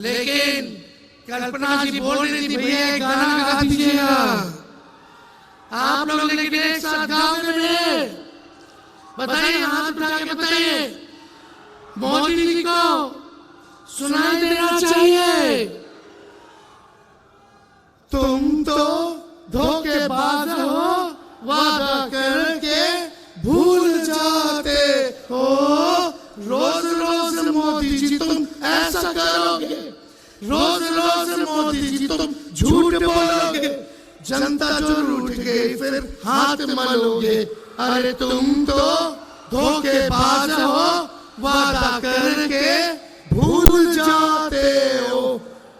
लेकिन कल्पना जी बोल रही थी भैया एक गाना गा दीजिएगा। आप लोग लेकिन एक साथ गाओगे मेरे? बताइए, हाथ उठा के बताइए। मोदी जी को सुनाई देना चाहिए। तुम तो धोखेबाज हो, वादा करके भूल जाते हो। रोज रोज मोदी जी तुम ऐसा करोगे, रोज रोज मोदी जी तुम झूठ बोलोगे, जनता जो रूठ गई फिर हाथ मलोगे। अरे तुम तो धोखेबाज हो, वादा करके भूल जाते हो।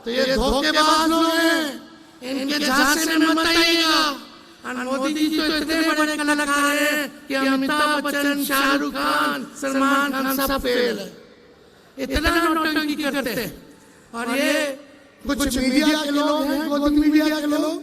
तो ये धोखेबाज लोग हैं, इनके झांसे में मत आइएगा। मोदी जी तो इतने बड़े कलाकार हैं कि अमिताभ बच्चन, शाहरुख खान, सलमान खान सब फेल है। इतना नौटंकी करते हैं। और ये कुछ मीडिया के लोग हैं, गोदी मीडिया के लोग,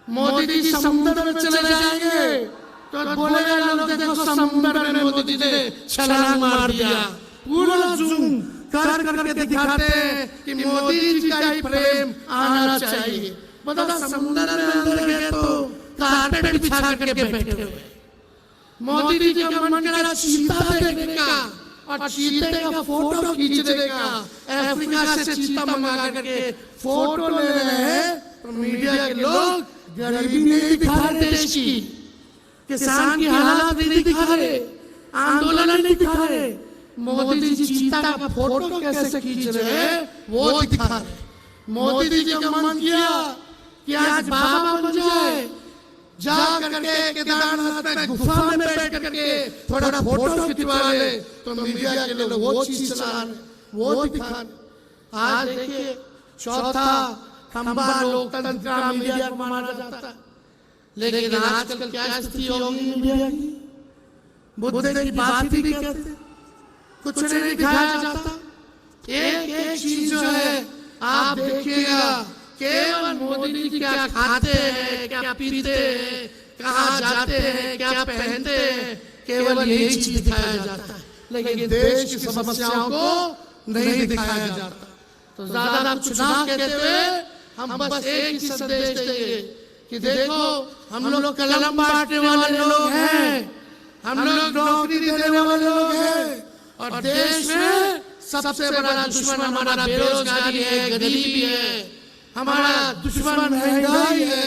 मोदी जी समुद्र में चले जाएंगे तो बोलेगा लोग देखो समुद्र में मोदी जी ने छलांग मार दिया। पूरा जूम कर करके दिखाते हैं कि मोदी जी का ही प्रेम आना चाहिए। मतलब समुद्र में अंदर गए तो कारपेट बिछा करके बैठे हुए। मोदी जी का मन करा चीता देखने का और चीते का फोटो खींचने का। अफ्रीका से चीता मंगा करके फोटो ले रहे हैं। तो मीडिया के लोग गरीबी नहीं दिखा रहे, देश की किसान की हालात नहीं दिखा रहे, आंदोलन नहीं दिखा रहे। मोदी जी चीता का फोटो कैसे खींच रहे हैं वो दिखा रहे। मोदी जी का मन किया कि आज बाबा बन जाए, जा करके केदारनाथ में गुफा में बैठ करके थोड़ा फोटो खिंचवा ले। तो मीडिया के लोग वो चीज चला रहे, वो दिखा रहे। आज देखिए चौथा खंबा लोकतंत्र मीडिया को माना जाता है। लेकिन आजकल क्या स्थिति होगी मीडिया की? बुद्ध की बात ही नहीं कहते, कुछ नहीं दिखाया जाता। एक एक चीज जो है आप देखिएगा, केवल मोदी जी क्या खाते हैं, क्या पीते हैं, कहाँ जाते हैं, क्या पहनते हैं, केवल यही चीज दिखाया जाता है। लेकिन देश की समस्याओं को नहीं दिखाया जाता। तो ज्यादा कुछ ना कहते हुए हम बस एक ही संदेश देंगे कि देखो हम लोग कलम बांटने वाले लोग हैं, हम लोग नौकरी देने वाले लोग हैं। और देश में सबसे बड़ा दुश्मन हमारा बेरोजगारी है, गरीबी है, हमारा दुश्मन महंगाई है।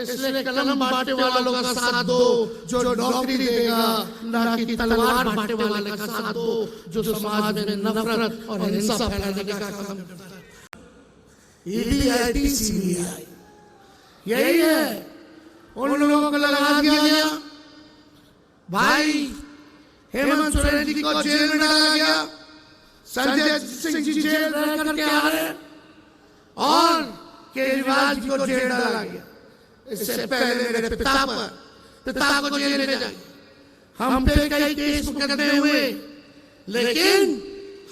इसलिए कलम बांटने वालों का साथ दो जो नौकरी देगा, ना कि तलवार बांटने वाले का साथ दो जो समाज में नफरत और हिंसा फैलाने का काम करता है। ईडी, आईटी, सीबीआई यही है। उन लोगों को लगा दिया गया, भाई हेमंत सोरेन जी को जेल में डाला गया, संजय सिंह जी जेल रह करके आ रहे, और केजरीवाल जी को जेल डाला गया। इससे पहले मेरे पिता को जेल में डाला। हम पे कई केस मुकदमे हुए, लेकिन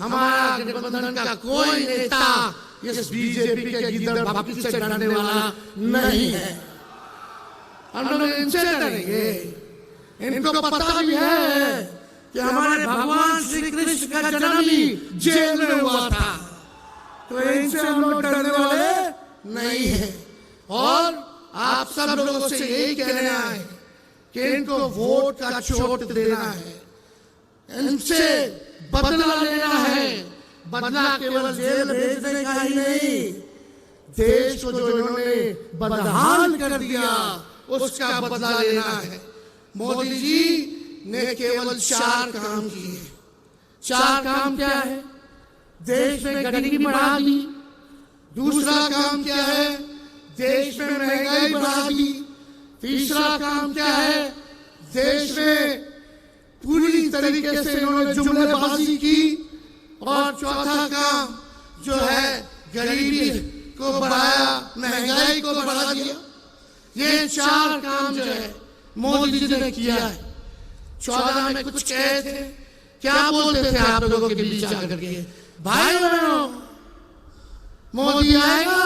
हमारा गठबंधन का कोई नेता इस बीजेपी के गिदड़ भक्ति से डरने वाला नहीं है। हम लोग इनसे डरेंगे। इनको पता भी है कि हमारे भगवान श्री कृष्ण का जन्म ही जेल में हुआ था। तो इनसे हम लोग डरने वाले नहीं है। और आप सब लोगों से यही कहना है कि इनको वोट का चोट देना है, इनसे बदला लेना है। बदला केवल जेल भेजने का ही नहीं, देश को जो इन्होंने बदहाल कर दिया उसका बदला लेना है। मोदी जी ने केवल 4 काम किए। 4 काम क्या है? देश में गरीबी बढ़ा दी। दूसरा काम क्या है? देश में महंगाई बढ़ा दी। तीसरा काम क्या है? देश में पूरी तरीके से इन्होंने जुमलेबाजी की। और चौथा काम जो है गरीबी को बढ़ाया, महंगाई को बढ़ा दिया। ये 4 काम जो है मोदी जी ने किया है। 14 में कुछ कहे थे, क्या बोलते थे आप लोगों के बीच आकर के, भाई बहनों मोदी आएगा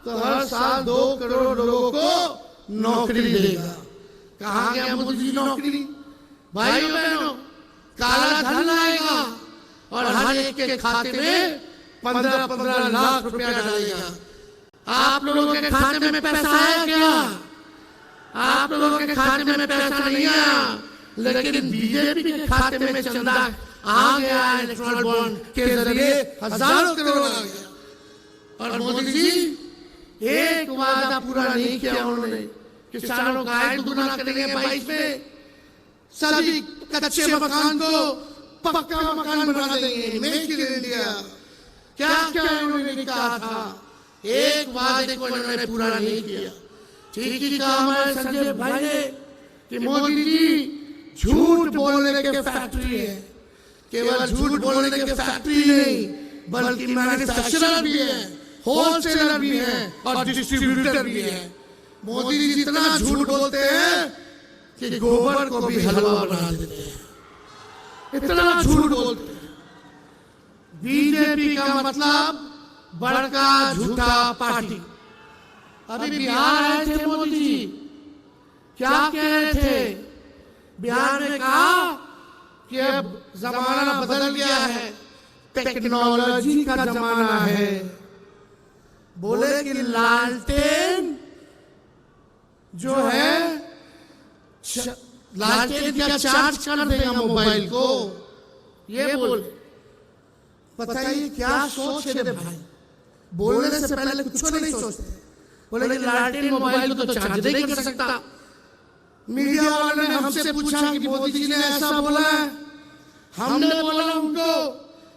तो हर साल 2 करोड़ लोगों को नौकरी देगा। कहाँ गया मोदी जी नौकरी? भाइयों बहनों, काला धन आएगा और हर एक के खाते में 15-15 लाख रुपया डालेगा। आप लोगों के खाते में पैसा आया क्या? आप लोगों के खाते में पैसा नहीं आया, लेकिन बीजेपी के खाते में चंदा आ गया इलेक्ट्रल बॉन्ड के जरिए, हजारों करोड़ आ गया। और मोदी जी एक वादा पूरा नहीं किया उन्होंने। किसानों का आय दुगना करेंगे 22 में, सभी कच्चे मकान को पक्का मकान बना देंगे, मेक इन इंडिया। क्या क्या उन्होंने कहा था, एक वादे को इन्होंने पूरा नहीं किया। ठीक ही कहा हमारे संजय भाई ने कि मोदी जी झूठ बोलने के फैक्ट्री है। केवल झूठ बोलने के फैक्ट्री नहीं, बल्कि मैन्युफैक्चरर भी है, होलसेलर भी है और डिस्ट्रीब्यूटर भी है। मोदी जी इतना झूठ बोलते हैं कि गोबर को भी हलवा बना देते हैं, इतना झूठ बोलते हैं। बीजेपी का मतलब बड़का झूठा पार्टी। अभी बिहार आए थे मोदी जी, क्या कह रहे थे? बिहार में कहा कि अब जमाना बदल गया है, टेक्नोलॉजी का जमाना है। बोले कि लालटेन जो है, लालटेन क्या चार्ज कर देगा मोबाइल को, ये बोले। बताइए क्या सोच है भाई? बोलने से पहले कुछ नहीं सोचते। बोले कि लालटेन मोबाइल को तो चार्ज नहीं कर सकता। मीडिया वालों ने हमसे पूछा कि मोदी जी ने ऐसा बोला है। हमने बोला उनको,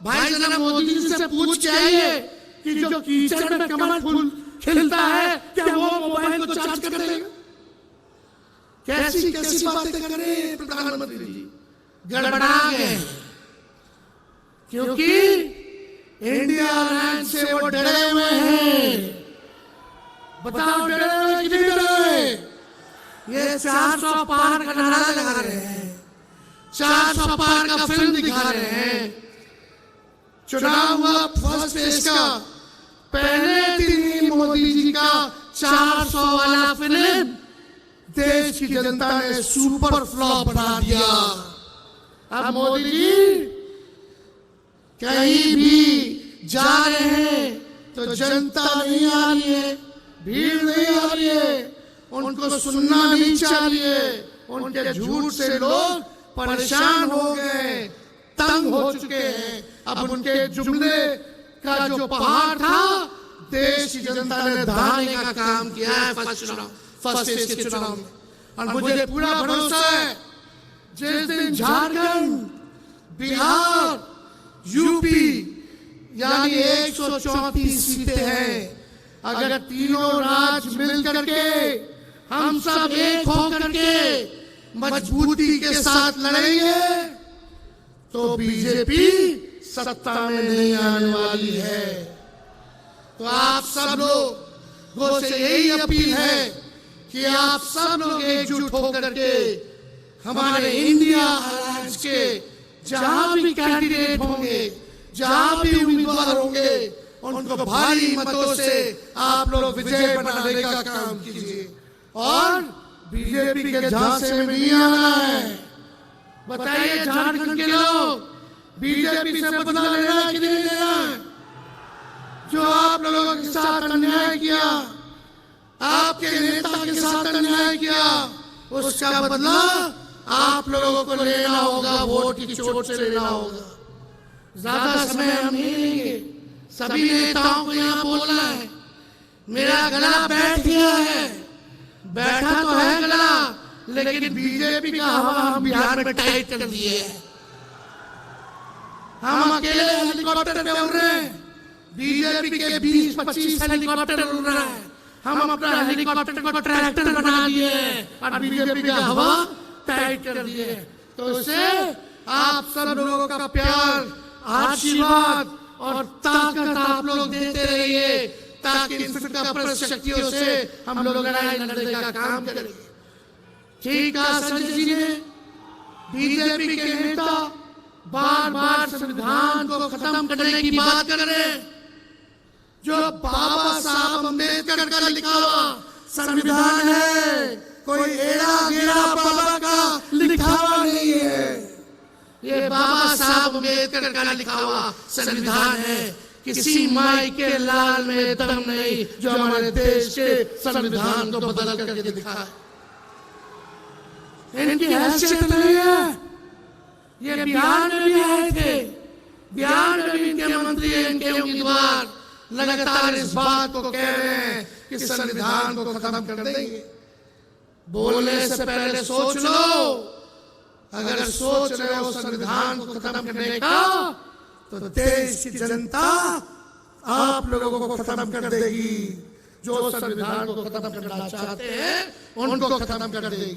भाई जरा मोदी जी से पूछ के आइए कि जो कीचड़ में कमल फूल खिलता है, क्या वो मोबाइल को चार्ज कर देगा? कैसी कैसी बातें कर रहे हैं प्रधानमंत्री जी, गड़बड़ा गए। क्योंकि इंडिया लैंड से वो डरे हुए हैं। बताओ डरे हुए कि नहीं डरे? ये 400 पार का नारा लगा रहे हैं, 400 पार का फिल्म दिखा रहे हैं। चुनाव हुआ फर्स्ट फेज का, पहले दिन ही मोदी जी का 400 वाला फिल्म देश की जनता ने सुपर फ्लॉप बना दिया। अब मोदी जी कहीं भी जा रहे हैं तो जनता नहीं आ रही है, भीड़ नहीं आ रही है, उनको सुनना नहीं चाहिए। उनके झूठ से लोग परेशान हो गए, तंग हो चुके हैं। अब उनके जुमले का जो पहाड़ था, देश की जनता ने ढाने का काम किया है फर्स्ट फेज के चुनाव में। और मुझे पूरा भरोसा है, जिस दिन झारखंड, बिहार, यूपी यानी 134 सीटें हैं, अगर तीनों राज्य मिल करके हम सब एक होकर के मजबूती के साथ लड़ेंगे तो बीजेपी सत्ता में नहीं आने वाली है। तो आप सब लोगों से यही अपील है कि आप सब लोग एकजुट होकर के हमारे इंडिया अलायंस के जहां भी कैंडिडेट होंगे, जहां भी उम्मीदवार होंगे, उनको भारी मतों से आप लोग विजय बनाने का काम कीजिए। और बीजेपी के झांसे में नहीं आना है। बताइए झारखंड के लोग, बीजेपी से बदला लेना है कि नहीं लेना है? जो आप लोगों के साथ अन्याय किया, आपके नेता के साथ अन्याय किया, उसका बदला आप लोगों को लेना होगा, वोट की चोट से लेना होगा। ज्यादा समय हम नहीं लेंगे, सभी नेताओं को यहाँ बोलना है। मेरा गला बैठ गया है, बैठा तो है गला, लेकिन बीजेपी का हवा हम बिहार में टाइट कर दिए है। हम अकेले हेलीकॉप्टर पे उड़ रहे हैं, बीजेपी के 20-25 हेलीकॉप्टर उड़ रहा है। हम अपना हेलीकॉप्टर को ट्रैक्टर बना दिए और बीजेपी का हवा टाइट कर दिए। तो इससे आप सब लोगों का प्यार, आशीर्वाद और ताकत आप लोग देते रहिए, ताकि इन फिर शक्तियों से हम लोग लड़ाई लड़ने का काम करेंगे। ठीक है, संजय जी ने, बीजेपी के नेता बार बार संविधान को खत्म करने की बात कर रहे हैं। जो बाबा साहब अम्बेडकर का लिखा हुआ संविधान है, कोई एड़ा गेड़ा बाबा का लिखा हुआ नहीं है। ये बाबा साहब अम्बेडकर का लिखा हुआ संविधान है किसी माई के लाल में दम नहीं जो हमारे देश के संविधान को बदल करके दिखाए। इनकी हैसियत नहीं है। ये बिहार में भी आए थे, बिहार में भी इनके मंत्री, इनके उम्मीदवार लगातार इस बात को कह रहे हैं कि संविधान को खत्म कर देंगे। बोलने से पहले सोच लो। अगर सोच रहे हो संविधान को खत्म करने का, तो देश की जनता आप लोगों को खत्म कर देगी। जो संविधान को खत्म करना चाहते हैं उनको खत्म कर देगी।